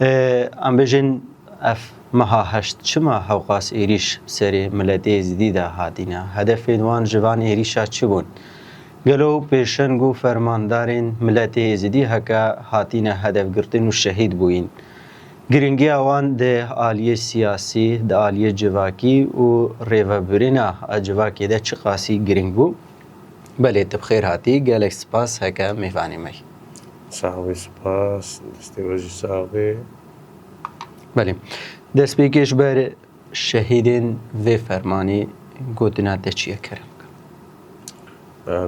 ام بجن اف مها هشت چما هوقاس ایریش سری ملتی زدیده هاتینا هدف دوان جوان ایریشا چی بون گلو پیشنگو فرماندارین ملتی زدی هکا هاتینا هدف گرتن و شهید بوین گرنگی آوان ده آلیه سیاسی ده آلیه جواکی و ریوابرینا جواکی ده چه قاسی گرنگ بو بله تبخیر هاتی گلک سپاس هکا میفانی می صاحبی سپاس دستیواجی صاحبی بله دست بیکش بر شهیدین و فرمانی گوتنا ده چیه کرم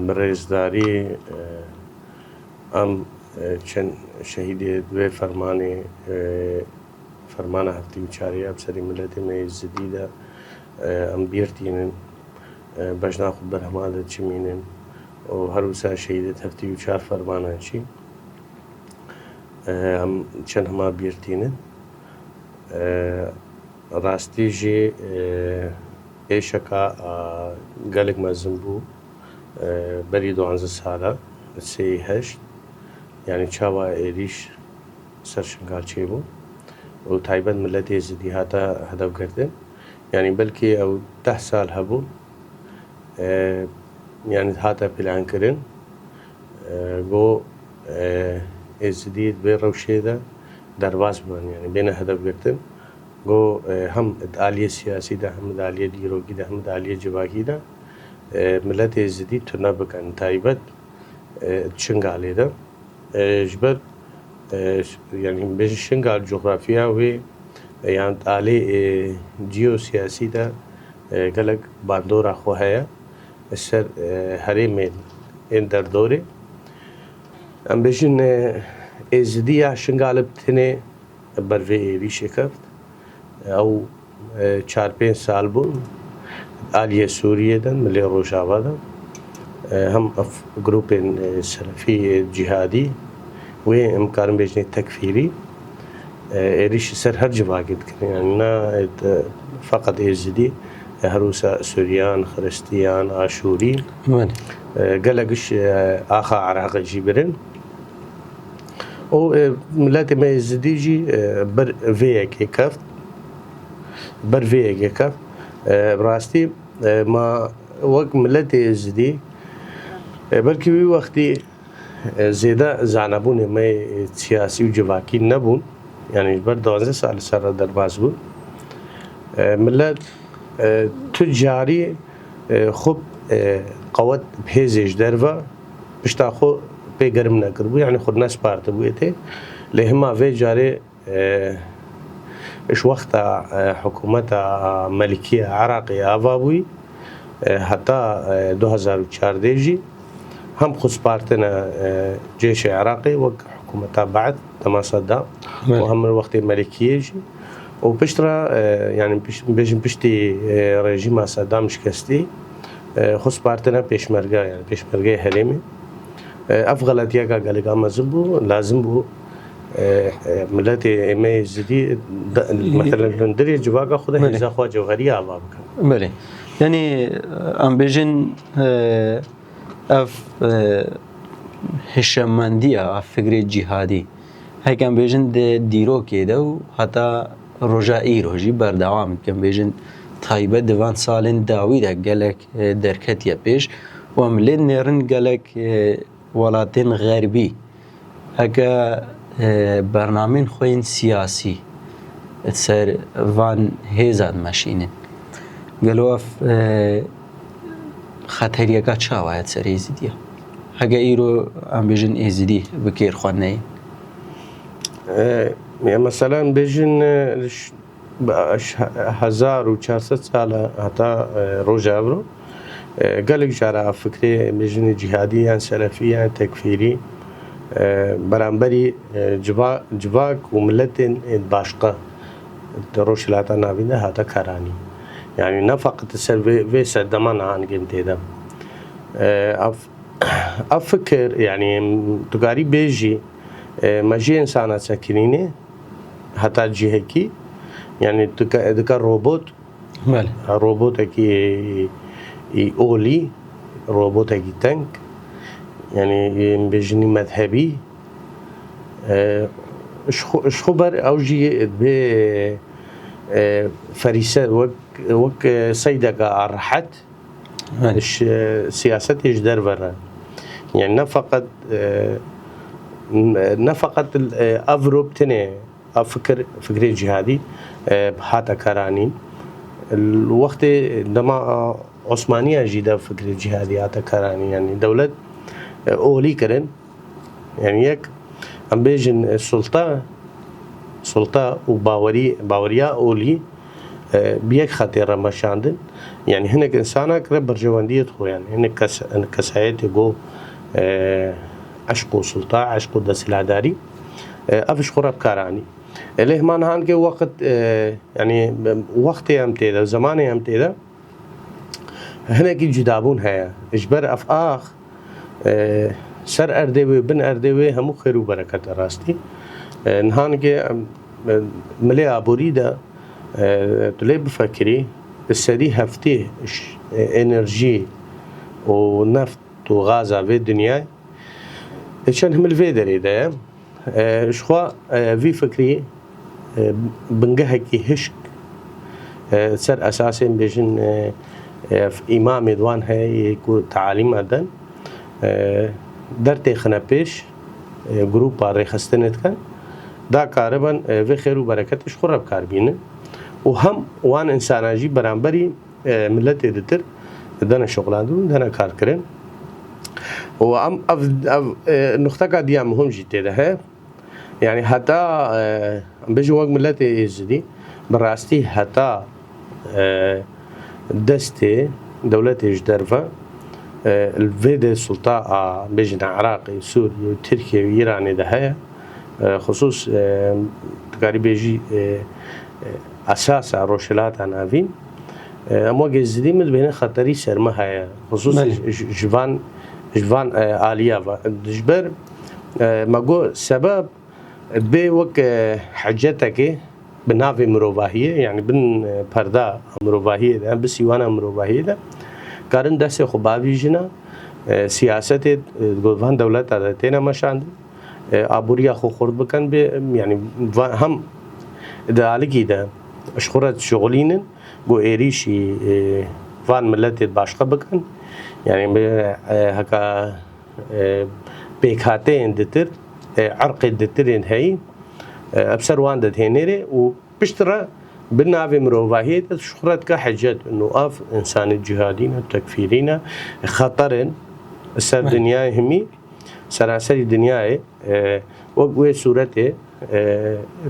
برئیسداری ام چند شهیدی دوی فرمانی فرمان هفتی و چاری ابسری ملت میز جدیده ام بیرتینن بجنا خود برهماده چمینن و هر وسا شهیدت هفتی و چار فرمانه چی ام چند هما بیرتینن راستی جی ایشکا گلک مزن بو بری 12 ساله سی هشت یعنی چاوا ایریش سرشنگال چی بو و تایبەت ملەتی زدی هاتە هەدەفگرتن یعنی بەلکی ئەو 10 سال هەبوو یعنی هاتە پلانکردن بۆ ئێزدی بێ ڕەوشێدا دەرباز بوون یعنی بێنە هەدەفگرتن بۆ هەم ئالیە سیاسیدا هەم ئالیە دیرۆکیدا هەم ئالیە جواکیدا ملەتی زدی تونە بکەن تایبەت چنگالێدا ژبەر يعني بيش شنقال جغرافيا وي يعني علي جيو سياسي دا قالك باندورا خوهايا السر هريمين ان در دوري ام بيشن ازديا شنقال بتني بروي ريشي كفت او 4-5 سال بون آلية سوريا دا ملي روشاوا دا هم جروبين سلفي جهادي وإمكان بيجني تكفيري إيريش سر هر جواكد يعني نا فقط إيزدي هروسا سوريان خريستيان عاشوري قلقش آخا عراق جيبرن و ملاتي ما إيزدي جي بر فيك كفت بر فيك كفت براستي ما وقت ملاتي إيزدي بلكي بي وقتي زیاده زانبون می سیاسی و جواکی نبود یعنی بر 12 سال سر درباز بود ملت تجاری خوب قوت بهزش دروا بشتا خو پیگرم نکرد یعنی خود نس پارت بوده لهما وی جاری اش وقت حکومت ملکیه عراقی آوابوی حتی 2014 جی هم خصبارتنا جيش عراقي وحكومتها بعد تما صدام وهم الوقت الملكية وبشترى يعني بشتي رجيم صدام شكستي خصبارتنا بيشمرقة يعني بيشمرقة هلمي أفغلت ياقا قالك أما زنبو لازم بو ملاتي إمي زدي مثلا لندري جواقا خده هزا خوا جوغرية أبابك بله يعني أم بيجن اف هشمندیه اف فکر جهادی هکم بیشن دیرو کیده و حتی رجایی روزی بردوام کم بیشن تایبه دوان سالن داویده گلک درکتیه پیش و عملین نرن گلک ولاتین غربی هکا برنامه خوین سیاسی سر وان هزار ماشینه گلو اف خطریه که چه باید سر ایزدیه هگه ایرو ام بیشن ایزدی بکیر خوانه يعني مثلا بيجن 1400 سال حتى روجابرو قال لك جرى فكري بيجن جهادي يعني سلفي يعني تكفيري برانبري جواك وملتين باشقة روش لاتا نابينه هذا كراني يعني نفقة السر في سدمان عن قيمتي ده أفكر يعني تقاري بيجي ماجي إنسانات ساكنينه حتى جهكي يعني دكا روبوت بله روبوت كي أولي روبوت كي تانك يعني بيجني مذهبي شخو بر او جي ب فريسة وك سيدك راحت سياسة يجدر برا يعني نفقت أفروب تني فكري جهادي بحاتا كرانين الوقت لما عثمانية جيدا فكري جهادي هاتا كراني يعني دولة أولي كرن يعني يك أم بيجن سلطة وباوريا أولي بيك خطيرة مشاندن يعني هناك إنسانا كرب برجواندية خو يعني هناك كسايت يقو عشقو سلطة عشقو دسلاداري أفش خراب كاراني إليه ما نهان كي وقت يعني وقت يمتيدا زمان يمتيدا هناك جدابون هيا إجبر أفآخ سر أردوي بن أردوي همو خير وبركة راستي نهان كي ملي أبوريدا تلي بفكري السدي هفتيه انرجي ونفط وغاز في الدنيا عشان هم الفيدري ده شخوا في فكري بنجهكي هشك سر اساسا بيجن في امام دوان هي يكون تعاليم ادن درتي خنابيش جروب ريخستنت كان دا كاربن في خير وبركه شخرب كاربين وهم وان انساناجي برانبري ملت دتر دنا شغلان دنا کار کرن و ام نقطه قضيه مهم جدا ده يعني حتى بيجي وقت ملت يزدي براستي حتى دستي دولة جدرفا الفيد السلطة بيجي العراق سوريا تركيا وإيران ده خصوص تقاري بيجي أساس روشلات عناوين أما جزدي من بين خطري سرمها خصوص جوان آلية دجبر ما جو سبب بوك حاجتك بنافي مروباهية يعني بن بردا مروباهية ده بس يوانا مروباهية ده كارن دست خبابي جنا سياسة جوان دولة تنا مشان أبوريا خو خرد بكن يعني هم ده على كده أشخرت شغلين جو إيريشي فان ملتي باشقة بكن يعني هكا بيكاتين دتر عرق دترين هاي أبصر وان دهنيري وبشترى بالنافي مروفاهية شخرت كحجة إنه أف إنسان الجهادين التكفيرين خطرين السر دنيا همي سراسر الدنيا وقوي صورته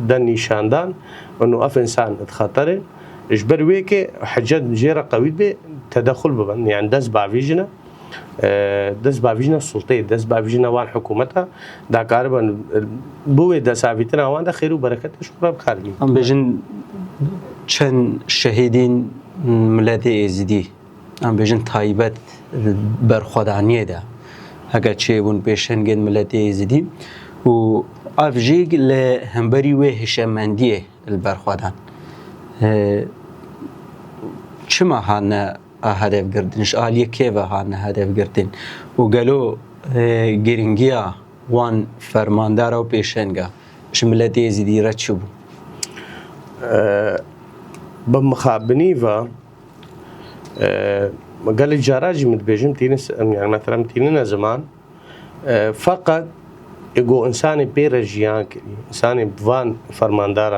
دني شاندان إنه أف إنسان خطرين إجبر ويك حجة جيرة قوي به تدخل ببن يعني دز بعفيجنا دز بعفيجنا السلطة دز بعفيجنا وان حكومتها دا كاربن بوه دز عفيتنا وان دا خير وبركة شكرا بخارجي ام بيجن چن شهيدين ملتي ازدي ام بيجن تايبت برخودانيه ده هكا چه بون بيشن جن ملتي ازدي و افجيج لهمبري و هشمنديه البرخودان چما هانا هدف گردنش آلیه که و هانا هدف گردن و گلو گرینگیا وان فرماندار و پیشنگا شملتی زیدی را چو بو بمخابنی و قال جاراجي متبيجم تينس يعني مثلا تيننا زمان فقط يقو انساني بيرجيان انساني بفان فرماندار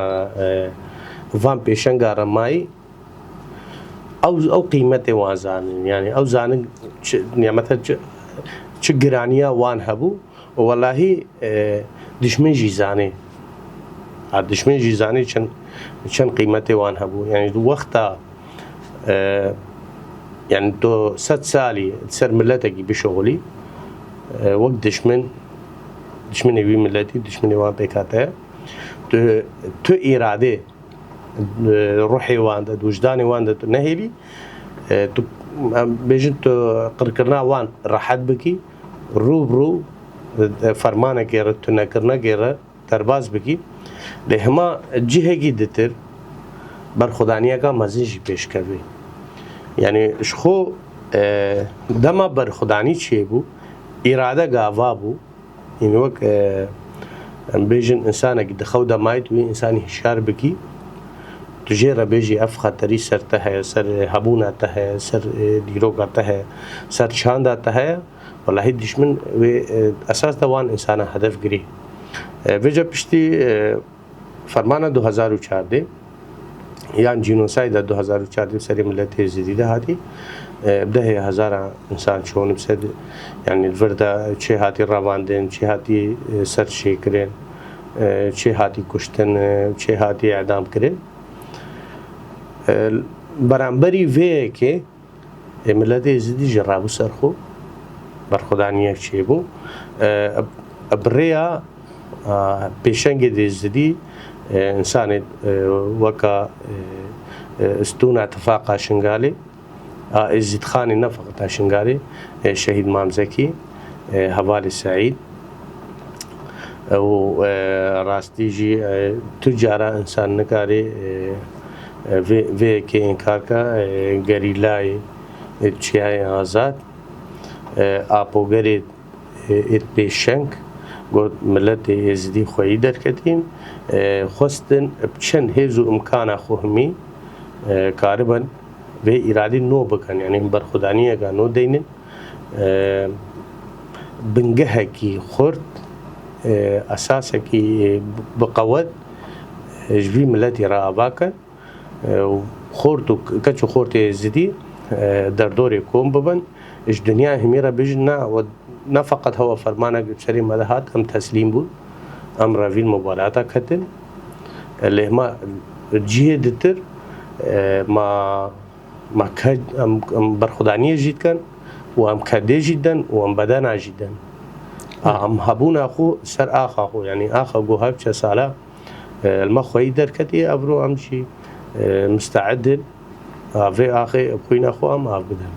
فان بيشنگا رماي او قيمته وازان يعني او زان يعني مثلا چگرانيا وان هبو والله دشمن جيزاني دشمن جيزاني چن قيمته وان هبو يعني وقتا يعني تو 6 سالي تسر ملتك بشغلي وقت دشمن يبي ملتي دشمن وان بكاته تو إرادة روحي وانده وجداني وانده نهيلي تو بيجن تو قرقرنا وان راحت بكي رو فرمانه كيرا تنكرنا كيرا ترباز بكي لهما جهه جدتر بر خدانيه کا مزيج پیش کروي يعني شخو دما بر خداني چي بو اراده گاوا بو يعني وك ام بیژن انسانك دخو دمايت وي انساني هشار بكي تجيرا بيجي اف خطري سر تهه سر هبونا تهه سر ديروغا تهه سر شاندا تهه والله دشمن و اساس دوان انسان هدف گري وجه پشتی فرمان 2014 يعني جينوسايد 2014 سري ملت يزيدي ده هاتي بده هزار انسان شون بسد يعني الفردا شي هاتي رواندن شي هاتي سر شيكرين شي هاتي كشتن شي هاتي اعدام كرين برانبري في كي ملت يزيدي جرابو سرخو برخدانيه شيبو ابريا بيشنج دي يزيدي انسان وكا استون اتفاق شنغالي ازيد خاني نفقة شنغالي شهيد مامزكي هوالي سعيد و راستيجي تجارة انسان نكاري في كي انكاركا غريلاي تشياي آزاد آپو غريد ات بيشنك قلت ملت يزدي خوي دركتين خواستن بچن هزو امکان خوهمی کاربن و ارادی نو بکن یعنی برخودانیه کا نو دینن بنگه کی خورد اساسا کی بقوت جبي ملتي را باکن خورتو کچو خورت زدی در دور کوم ببن اش دنیا هميره بجنا و نه فقط هو فرمانه بشري مدهات هم تسليم بود ام راوین مباراتا کتن اللي ما جهدتر ما كد ام برخدانيه جيت كان وام كدي جدا وام بدنا جدا ام هبون اخو سر اخو يعني اخو جوهب سالا المخ يدر كتي ابرو امشي مستعد في اخي كوين اخو ام ابدا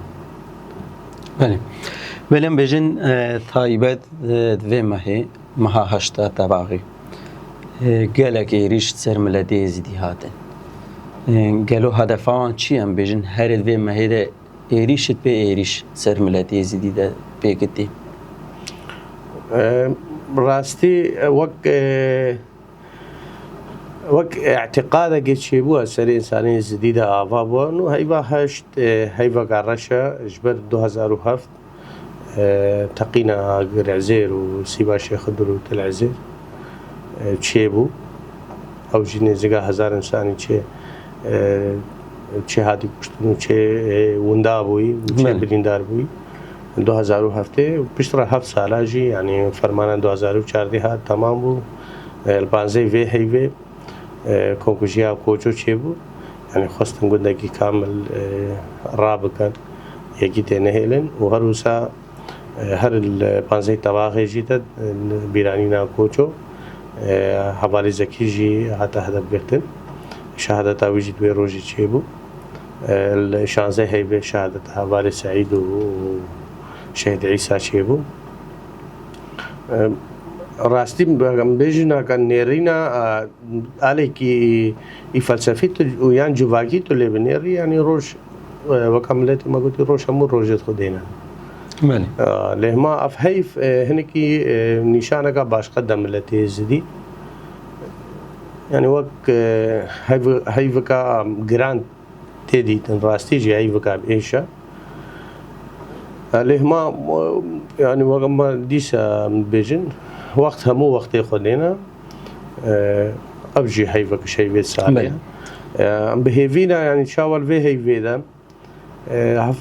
بله بلن بجن تایبت دوی مها هشتا تباغی گلک ایریش سر ملتی زیدی هاتن گلو هدفان چی هم بجن هر دوی مهی ده ایریشت به ایریش سر ملتی زیدی ده بگتی راستی وك اعتقادك يشيبوها سري انساني جديده افابو انه هيبا هشت هيبا قرشه جبر 2007 تقينا عزير وسيبا شيخ درو تل عزير تشيبو او جيني زغا هزار انساني تشي هادي كشتنو تشي وندابوي وتشي بريندار بوي 2007 بشترا 7 سالا جي يعني فرمان 2014 ها تمام بو البانزي في هيفي كونكوجيا كوچو چيبو يعني خواستن گندگی كامل رابكن يجي تنهلن وهروسا هر البانزي تباغي جيتد بيرانينا كوچو حوالي زكي جي حتى هدف بيختن شهادة ويجي دوي روجي چيبو الشانزي هيبه شهادة حوالي سعيد وشهد عيسى چيبو راستی بجنا کن نیرینا علی کی فلسفی تو یان جواگی تو لبنیری یعنی روش وکملت ما قلت روش همون روجت خودینا بله لهما افهيف هنكي نشانه کا باش قدم ملتي زدي يعني وك هيف کا جراند تدي راستي جي هيف کا ايشا لهما يعني وقما ديسا بيجن وقت همو وقت خودینا ابجي هيفك شيء بيت سالي ام بهيفينا يعني شاول في هيفيدا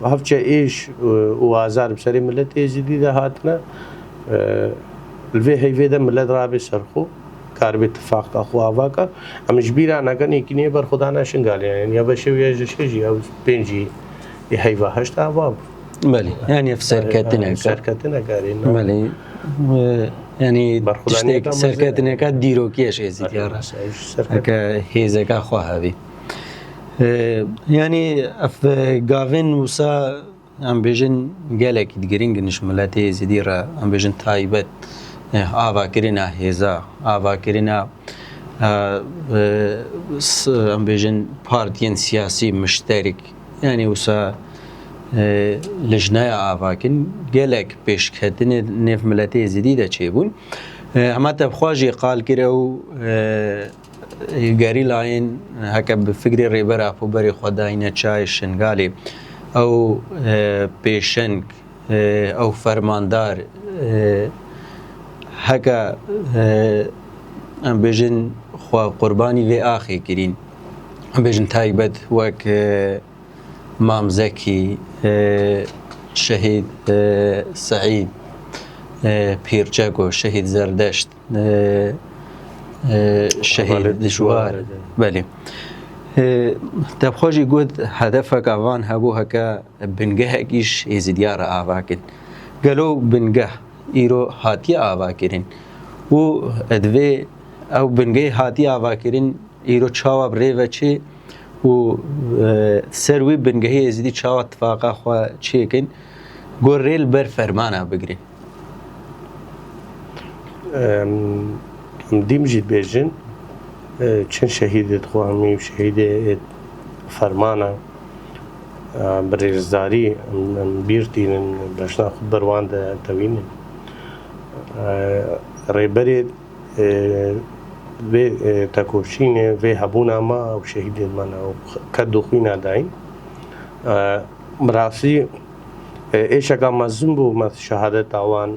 هفجا ايش وازار بسري ملتي جديده هاتنا الفي هيفيدا ملت رابي سرخو كارب اتفاق اخو افاكا ام جبيرا انا كان يكني بر خدانا شنغال يعني يا بشوي جشجي او بنجي يهيفا هشتا افاب بله يعني في سركتنا قارينا بله يعني تشتك سركتنا كديرو كيش ازيد يا راس هكا هيزكا خواهبي يعني اف غافن وسا ام بيجن جالك دغرينج نشملاتي زديرا ام بيجن تايبت آوا كرينا هيزا آوا كرينا ام بيجن بارتين سياسي مشترك يعني وسا لجنه آواکن گلک پیشکتن نف ملتی زدیده چه بون اما تبخواجی قال کرده و گری لاین هکا به فکر ریبر اپو بری خداینه چای شنگالی او پیشنگ او فرماندار هکا بیجن خواه قربانی و آخی کرین بیجن تایبت وک مامزکی شهید سعید پیرچکو شهید زردشت شهید دشوار بله تبخوشی گود هدفك اوان هبو هكا بنگه اكيش يزيديار آواكن قالو بنگه ايرو هاتي آواكرين و ادوه او بنگه هاتي آواكرين ايرو چاوا بريوه چه و سروي بنگه يزيدي چاوا اتفاقا خواه چه کن گو ریل بر فرمانا بگرين دیم جید بیجن چند شهیدت خواهمی و شهید فرمانه بریزداری بیرتین بشنا خود بروان ده توینن ریبرید و تکوشینه و هبونا ما و شهید مانا و کدو خوینا داین مراسی ایش اگه مزم بو مت شهادت آوان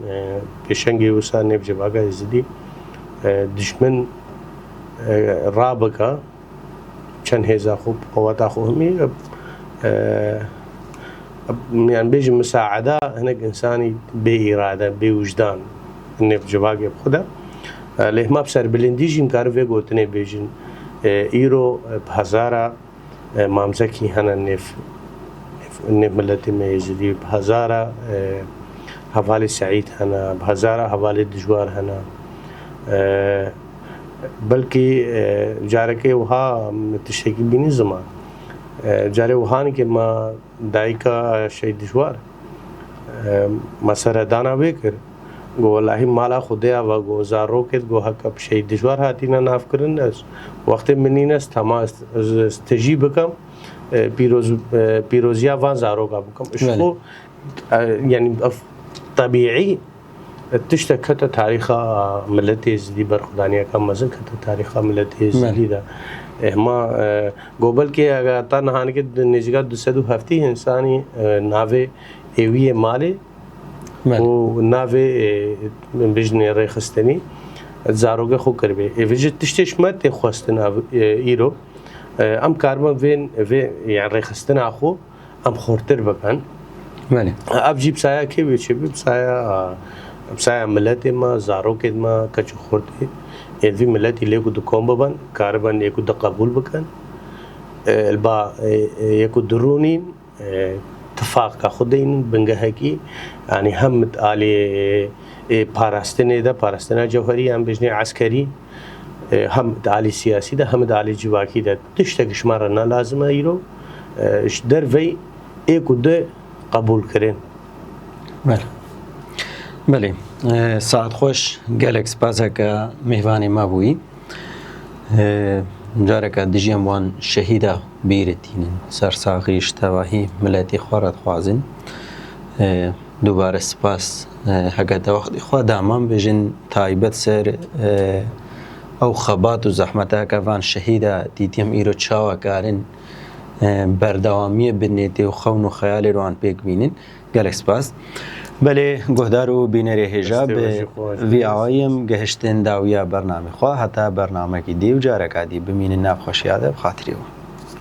پیشنگی وسا نب جواگا ازدی دشمن رابقه چند هزار خوب قوات أخوهمي يعني بيجي مساعدة هناك إنساني بإرادة بوجدان إنه بجواقي بخدا ليه ما بسر بلنديجي مكارفة قوتني بيجين إيرو بهزارة مامزكي هنا نف ملتي ميزدي بهزارة حوالي سعيد هنا بهزارة حوالي دجوار هنا بلکه جاره که وها تشکی بینی زمان جاره وهانی که ما دایکا شهید دشوار ما سر دانا بکر گو والله مالا خودیا و گو زارو کت گو حق شهید دشوار هاتی نه ناف کرن است وقت منی نست تمام استجی بکم پیروزیا وان زارو کا بکم اشو یعنی طبیعی تشتكت تاريخ ملتي زدي برخدانية كم مزن كت تاريخ ملتي زدي ده ما قبل كي أجا تنهان كد نجقات دسدو هفتي إنساني نافي إيوية مالي ونافي بيجني ريخستني زاروجة خو كربي إيفيج تشتش ما تخوستنا إيرو أم كارما فين يعني ريخستنا أخو أم خورتر بكان مالي أبجيب سايا كي بيشبي بسايا بسايا ملتي ما زارو كد ما كچو خورتي يدفي ملتي ليكو دو كوم ببن كاربان يكو دو قبول بكن البا يكو درونين اتفاق کا خودين بنگهكي يعني هم علي پاراستنه ده پاراستنا جوهري هم بجني عسكري هم علي سياسي ده هم علي جواكي ده تشتك شمارنا لازم ايرو در في يكو ده قبول کرن بله ساعت خوش گلکس پاسه که مهوانی ما بویی جاره که دجیم وان شهیده بیرتینن سرساقیش تواهی ملتی خوارد خوازن دوباره سپاس حقیقت وقتی خواه دامان بجن تایبت سر او خبات و زحمته که وان شهیده دیدیم ایرو چاوه کارن بردوامی بنیتی و خون و خیال روان پیک بینن گلک سپاس بله گهدارو بینری حجاب وی آوایم گهشتن داویا برنامه خواه حتی برنامه کی دیو جارکا دی بمین ناب خوشیاده بخاطری و